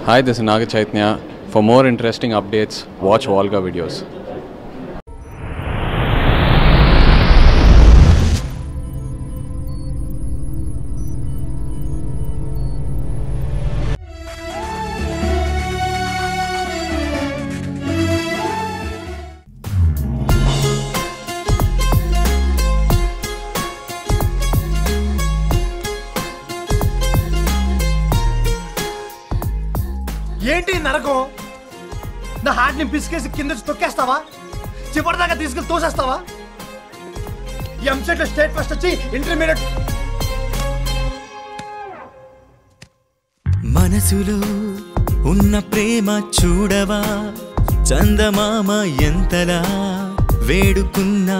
Hi, this is Naga Chaitanya. For more interesting updates, watch Volga videos. ఏంటి నరకం? నా heart ని పిసికేసి కింద తొక్కేస్తావా? చివరిదాకా తీసుకెళ్ళి తోసేస్తావా? ఎంసెట్ లో స్టేట్ ఫస్ట్ వచ్చి ఇంటర్మీడియట్. మనసులో ఉన్న ప్రేమ చూడవా, చందమామ ఎంతలా వేడుకున్నా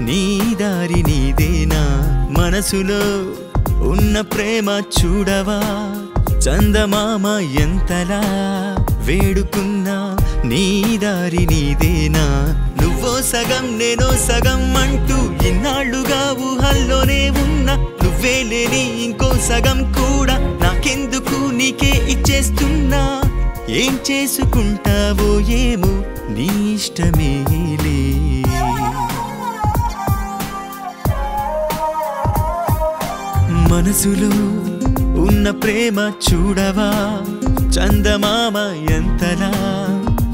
నీ దారి నీదేనా. మనసులో ఉన్న ప్రేమ చూడవా, చందమామ ఎంతలా వేడుకున్నా నీ దారి నీదేనా. నువ్వో సగం నేనో సగం అంటూ ఇన్నాళ్ళుగా ఊహల్లోనే ఉన్నా, నువ్వే లేని ఇంకో సగం కూడా నాకెందుకు నీకే ఇచ్చేస్తున్నా. ఏం చేసుకుంటావో ఏమో నీ ఇష్టమేలే. మనసులో ఉన్న ప్రేమ చూడవా, చందమామ ఎంతలా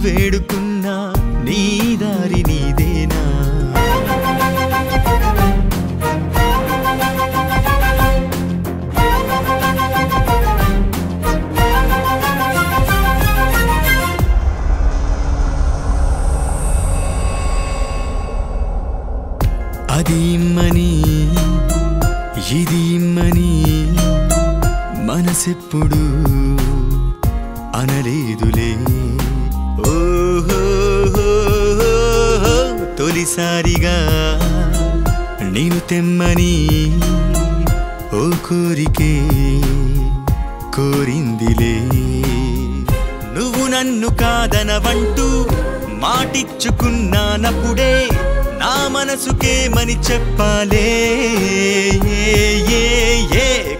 వేడుకున్నా నీ దారి నీదేనా. అది ఇమ్మని ఇది ఇమ్మని మనసెప్పుడు అనలేదులే. ఓహో తొలిసారిగా నేను తెమ్మని ఓ కోరికే కోరిందిలే. నువ్వు నన్ను కాదనవంటూ మాటిచ్చుకున్నానప్పుడే నా మనసుకేమని చెప్పాలే.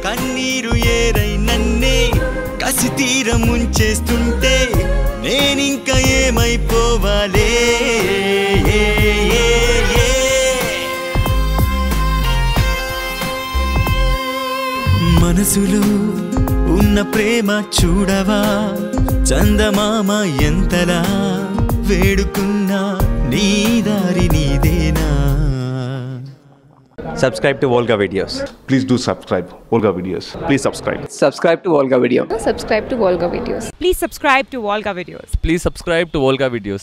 కన్నీరు ఏరై నన్నే కసి తీరం ముంచేస్తుంటే నేనింక ఏమైపోవాలే. మనసులో ఉన్న ప్రేమ చూడవా, చందమామ ఎంతలా వేడుకున్నా నీ దారి నీదేనా. Subscribe to Volga videos. Please do subscribe Volga videos. Please subscribe. Subscribe to Volga video. Subscribe to Volga videos. Please subscribe to Volga videos. Please subscribe to Volga videos.